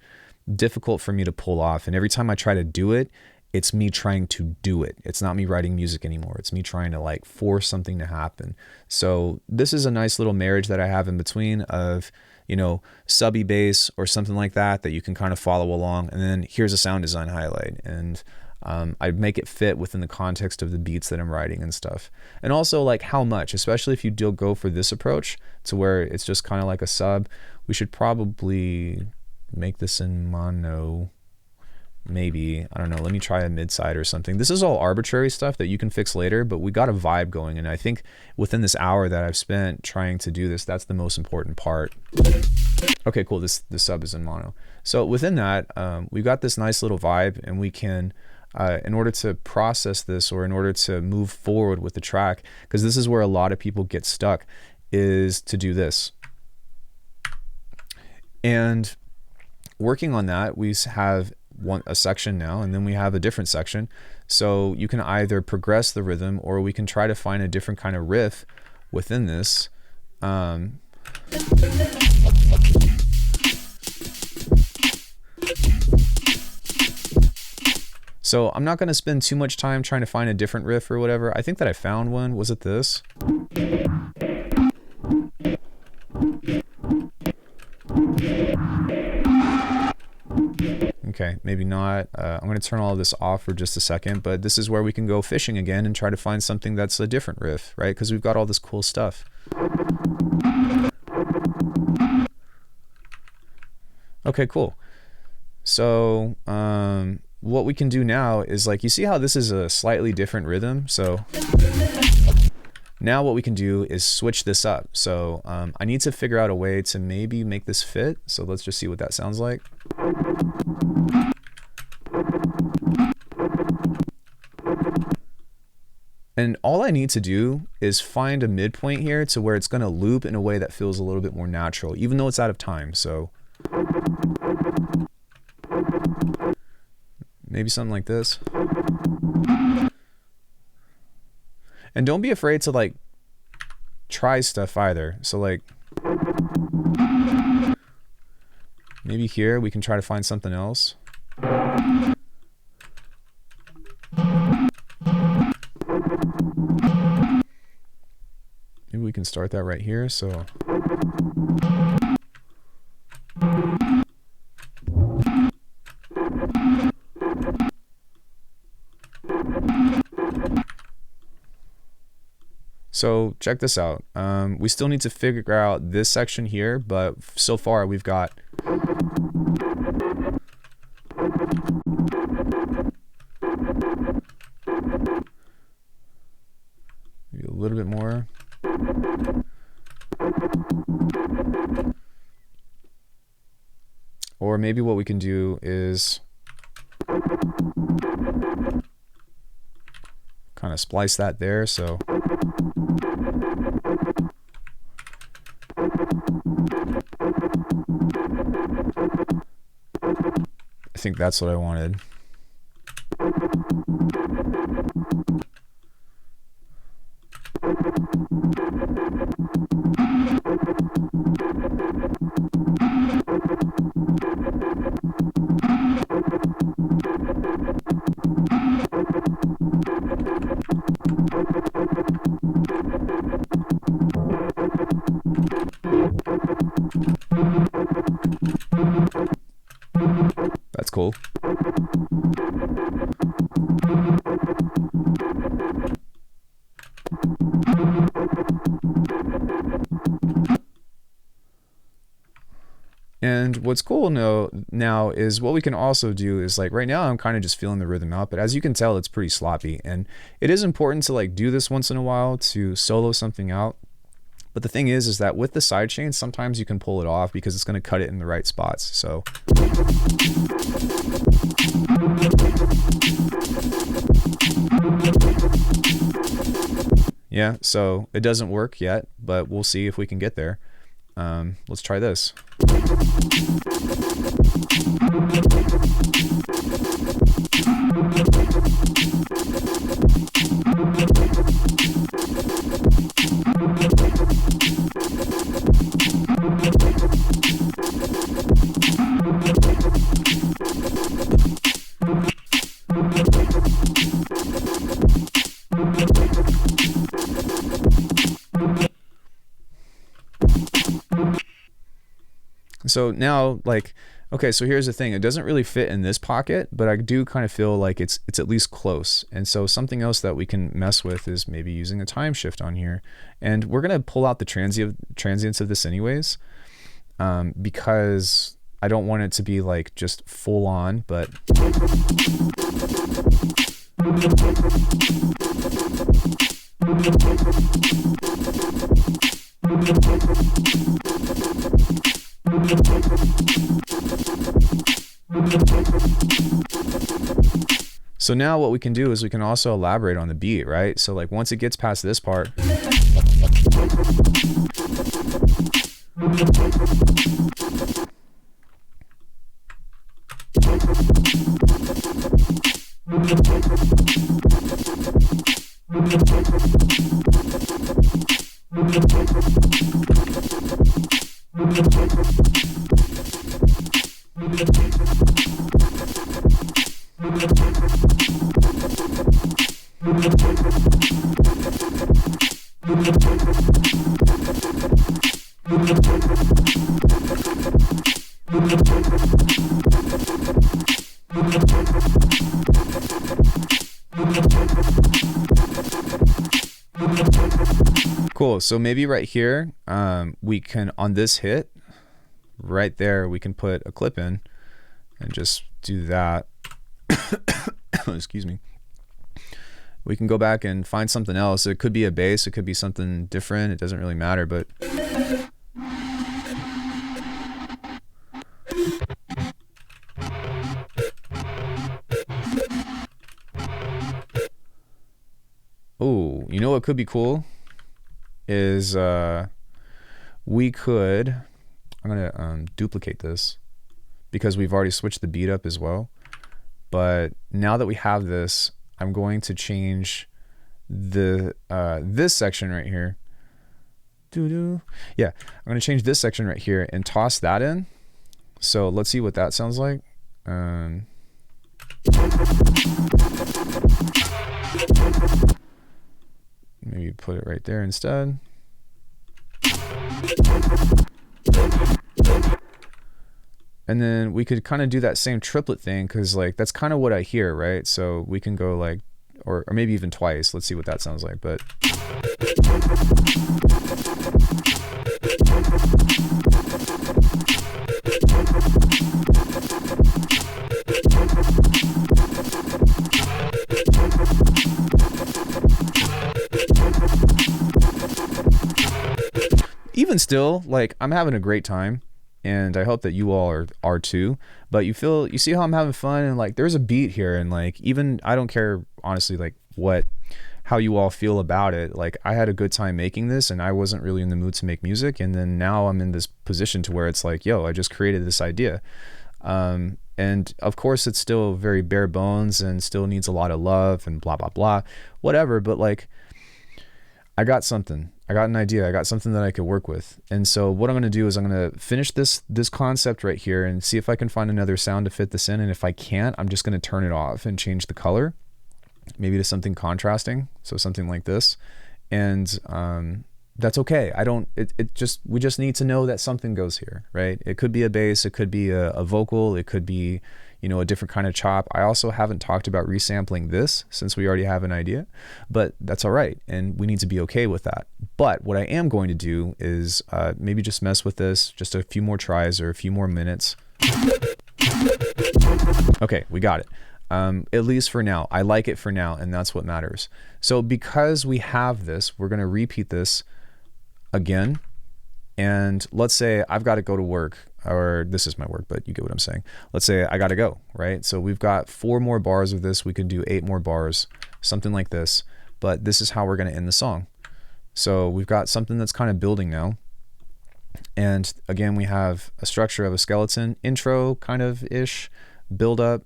difficult for me to pull off. And every time I try to do it, it's me trying to do it. It's not me writing music anymore. It's me trying to like force something to happen. So this is a nice little marriage that I have in between of, you know, subby bass or something like that, that you can kind of follow along. And then here's a sound design highlight. And I make it fit within the context of the beats that I'm writing and stuff. And also like how much, especially if you do go for this approach to where it's just kind of like a sub, we should probably make this in mono. Maybe, I don't know, let me try a mid side or something. This is all arbitrary stuff that you can fix later, but we got a vibe going. And I think within this hour that I've spent trying to do this, that's the most important part. Okay, cool, this sub is in mono. So within that, we've got this nice little vibe, and we can, in order to process this, or in order to move forward with the track, because this is where a lot of people get stuck, is to do this. And working on that, we have a section now, and then we have a different section. So you can either progress the rhythm, or we can try to find a different kind of riff within this. So I'm not going to spend too much time trying to find a different riff or whatever. I think that I found one. Was it this? Okay, maybe not. I'm going to turn all of this off for just a second, but this is where we can go fishing again and try to find something that's a different riff, right? Because we've got all this cool stuff. Okay, cool. So what we can do now is, like, you see how this is a slightly different rhythm? So now what we can do is switch this up. So I need to figure out a way to maybe make this fit. So let's just see what that sounds like. And all I need to do is find a midpoint here to where it's going to loop in a way that feels a little bit more natural, even though it's out of time. So maybe something like this. And don't be afraid to like try stuff either. So like maybe here we can try to find something else. Maybe we can start that right here. So check this out. We still need to figure out this section here, but so far we've got maybe a little bit more. Or maybe what we can do is kind of splice that there. So I think that's what I wanted. That's cool. And what's cool now is what we can also do is like right now I'm kind of just feeling the rhythm out, but as you can tell, it's pretty sloppy. And it is important to like do this once in a while to solo something out. But the thing is that with the sidechain, sometimes you can pull it off because it's going to cut it in the right spots. So yeah, so it doesn't work yet, but we'll see if we can get there. Let's try this. So now, like, okay, so here's the thing. It doesn't really fit in this pocket, but I do kind of feel like it's at least close. And so something else that we can mess with is maybe using a time shift on here. And we're going to pull out the transients of this anyways, because I don't want it to be like just full on, but so now what we can do is we can also elaborate on the beat, right? So like once it gets past this part, cool. So maybe right here, we can, on this hit right there, we can put a clip in and just do that. Excuse me. We can go back and find something else. It could be a bass, it could be something different. It doesn't really matter, but oh, you know what could be cool is we could, I'm gonna duplicate this because we've already switched the beat up as well. But now that we have this, I'm going to change this section right here. Yeah, I'm going to change this section right here and toss that in. So let's see what that sounds like. Maybe put it right there instead. And then we could kind of do that same triplet thing, because like that's kind of what I hear, right? So we can go like, or maybe even twice. Let's see what that sounds like. But even still, like, I'm having a great time, and I hope that you all are too. But you see how I'm having fun, and like there's a beat here, and like even I don't care honestly like how you all feel about it. Like I had a good time making this, and I wasn't really in the mood to make music, and then now I'm in this position to where it's like, yo, I just created this idea. And of course it's still very bare bones and still needs a lot of love and blah blah blah, whatever, but like I got something. I got an idea. I got something that I could work with. And so what I'm going to do is I'm going to finish this concept right here and see if I can find another sound to fit this in. And if I can't, I'm just going to turn it off and change the color, maybe to something contrasting. So something like this. And that's okay. We just need to know that something goes here, right? It could be a bass. It could be a vocal. It could be, you know, a different kind of chop. I also haven't talked about resampling this since we already have an idea, but that's all right. And we need to be okay with that. But what I am going to do is maybe just mess with this, just a few more tries or a few more minutes. Okay, we got it. At least for now. I like it for now, and that's what matters. So because we have this, we're going to repeat this again. And let's say I've got to go to work, or this is my work, but you get what I'm saying. Let's say I got to go, right? So we've got 4 more bars of this. We can do 8 more bars, something like this. But this is how we're going to end the song. So we've got something that's kind of building now. And again, we have a structure of a skeleton, intro kind of ish, build up.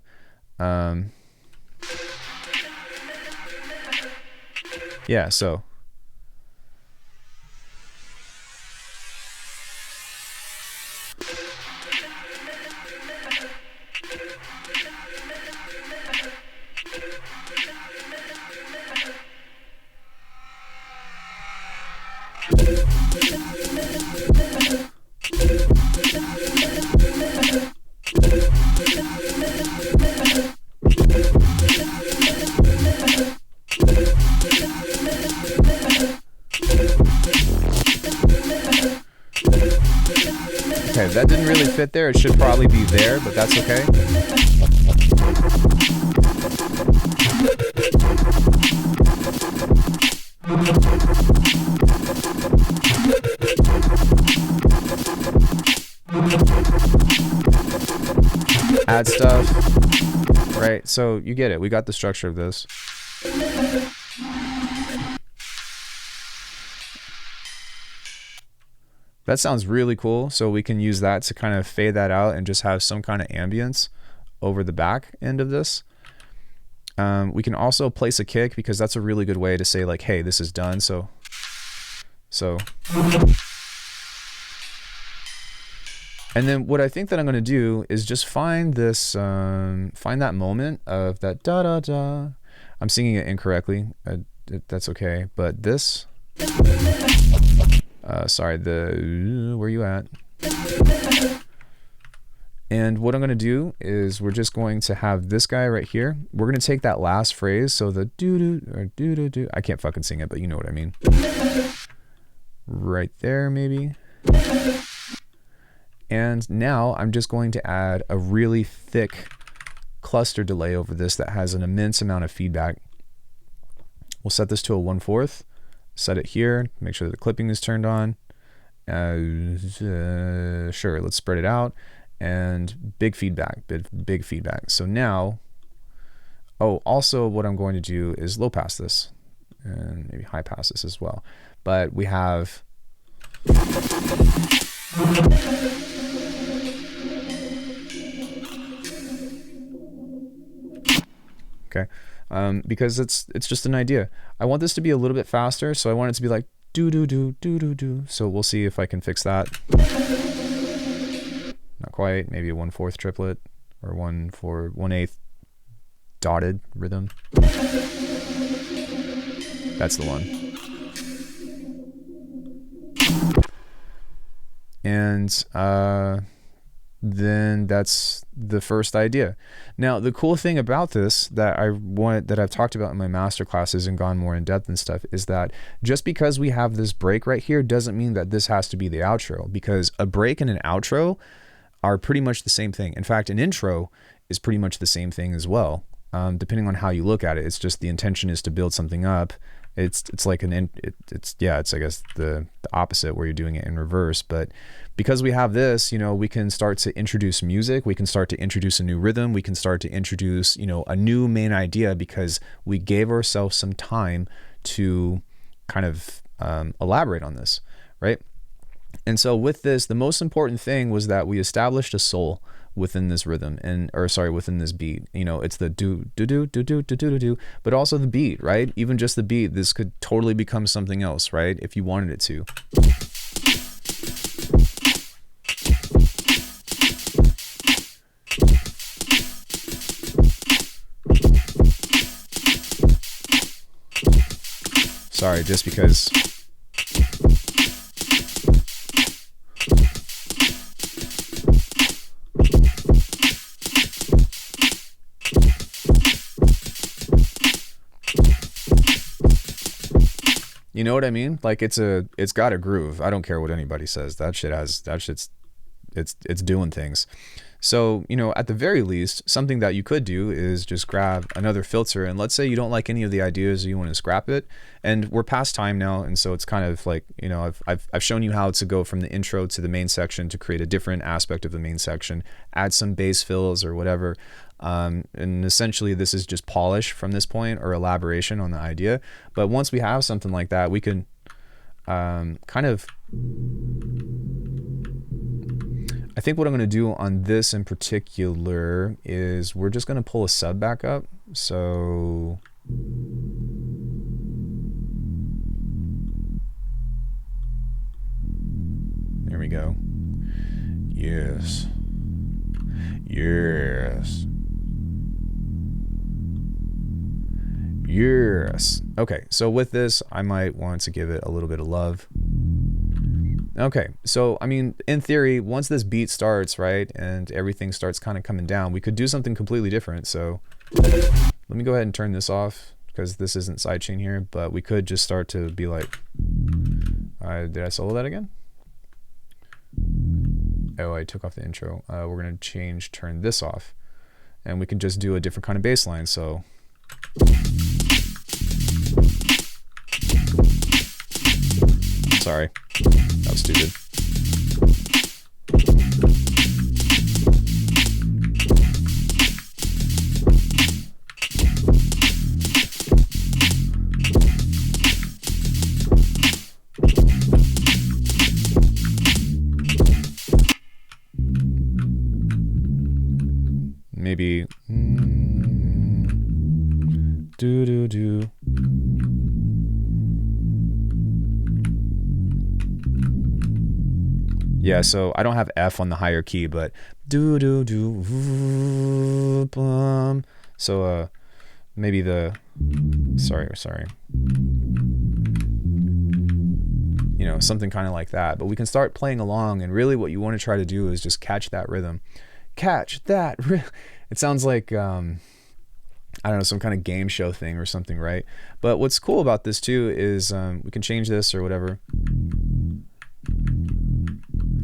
Yeah, so. Okay, that didn't really fit there. It should probably be there, but that's okay. Add stuff, right? So you get it. We got the structure of this. That sounds really cool. So we can use that to kind of fade that out and just have some kind of ambience over the back end of this. We can also place a kick, because that's a really good way to say like, hey, this is done. So and then what I think that I'm going to do is just find this, find that moment of that da da da. I'm singing it incorrectly. That's okay. But this, sorry, where you at? And what I'm going to do is we're just going to have this guy right here. We're going to take that last phrase. So the doo-doo or doo-doo-doo. I can't fucking sing it, but you know what I mean. Right there, maybe. And now I'm just going to add a really thick cluster delay over this that has an immense amount of feedback. We'll set this to a 1/4. Set it here. Make sure that the clipping is turned on. Sure, let's spread it out. And big feedback, big feedback. So now, also what I'm going to do is low pass this and maybe high pass this as well. But we have, okay. because it's just an idea. I want this to be a little bit faster, so I want it to be like do do do do do do. So we'll see if I can fix that. Not quite. Maybe a 1/4 triplet or 1/8 dotted rhythm. That's the one. And then that's the first idea. Now, the cool thing about this that I've talked about in my master classes and gone more in depth and stuff is that just because we have this break right here doesn't mean that this has to be the outro, because a break and an outro are pretty much the same thing. In fact, an intro is pretty much the same thing as well, depending on how you look at it. It's just the intention is to build something up. It's like it's I guess the opposite, where you're doing it in reverse. But because we have this, we can start to introduce music, we can start to introduce a new rhythm, we can start to introduce, a new main idea, because we gave ourselves some time to kind of elaborate on this, right? And so with this, the most important thing was that we established a soul within this rhythm, within this beat. It's the do do do do do do do do, but also the beat, right? Even just the beat, this could totally become something else, right? If you wanted it to. Sorry, just because. You know what I mean? Like it's got a groove. I don't care what anybody says. It's doing things. So, at the very least, something that you could do is just grab another filter, and let's say you don't like any of the ideas, or you want to scrap it, and we're past time now, and so it's kind of like, I've shown you how to go from the intro to the main section to create a different aspect of the main section, add some bass fills or whatever. And essentially this is just polish from this point, or elaboration on the idea. But once we have something like that, we can kind of, I think what I'm going to do on this in particular is we're just going to pull a sub back up. So there we go. Yes. Yes. Yes. Okay, so with this, I might want to give it a little bit of love. Okay, so I mean, in theory, once this beat starts, right, and everything starts kind of coming down, we could do something completely different. So let me go ahead and turn this off, because this isn't sidechain here, but we could just start to be like, did I solo that again? Oh, I took off the intro. We're going to turn this off, and we can just do a different kind of bass line. So sorry, that was stupid. Maybe do do do. Yeah, so I don't have F on the higher key, but do do do bum. So maybe the sorry. Something kind of like that. But we can start playing along, and really what you want to try to do is just catch that rhythm. Catch that. It sounds like I don't know, some kind of game show thing or something, right? But what's cool about this too is we can change this or whatever.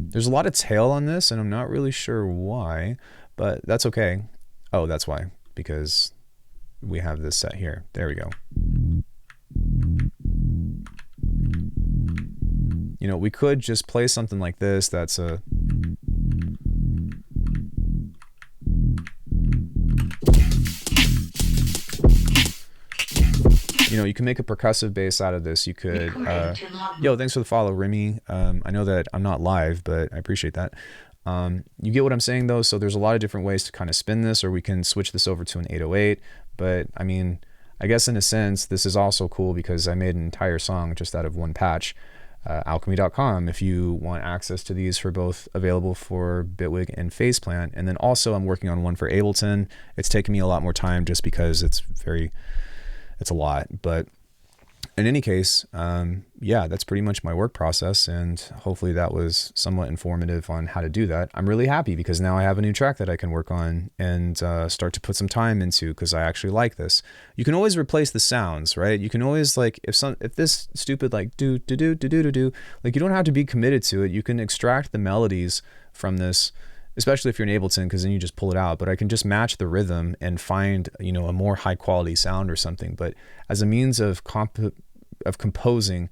There's a lot of tail on this, and I'm not really sure why, but that's okay. Oh, that's why, because we have this set here. There we go. We could just play something like this that's a you can make a percussive bass out of this. You could yo, thanks for the follow, Remy. I know that I'm not live, but I appreciate that. You get what I'm saying though. So there's a lot of different ways to kind of spin this, or we can switch this over to an 808. But I mean, I guess in a sense, this is also cool because I made an entire song just out of one patch. Alckemy.com if you want access to these for both available for Bitwig and Faceplant. And then also I'm working on one for Ableton. It's taken me a lot more time just because it's a lot. But in any case, yeah, that's pretty much my work process, and hopefully that was somewhat informative on how to do that. I'm really happy because now I have a new track that I can work on and start to put some time into, because I actually like this. You can always replace the sounds, right? You can always, like, if this stupid like do do do do do do do, like, you don't have to be committed to it. You can extract the melodies from this, especially if you're in Ableton, because then you just pull it out. But I can just match the rhythm and find, you know, a more high quality sound or something. But as a means of composing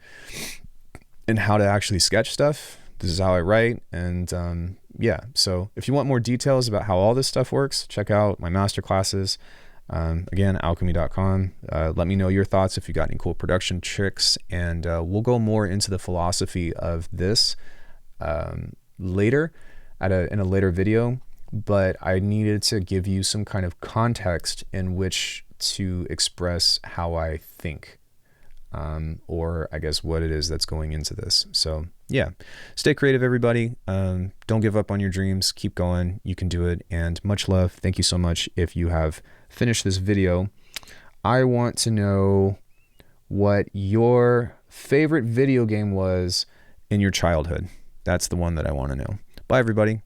and how to actually sketch stuff, this is how I write. And yeah, so if you want more details about how all this stuff works, check out my masterclasses. Again, alchemy.com. Let me know your thoughts if you got any cool production tricks, and we'll go more into the philosophy of this later in a later video. But I needed to give you some kind of context in which to express how I think, or I guess what it is that's going into this. So yeah, stay creative, everybody. Don't give up on your dreams. Keep going. You can do it. And much love. Thank you so much. If you have finished this video, I want to know what your favorite video game was in your childhood. That's the one that I want to know. Bye, everybody.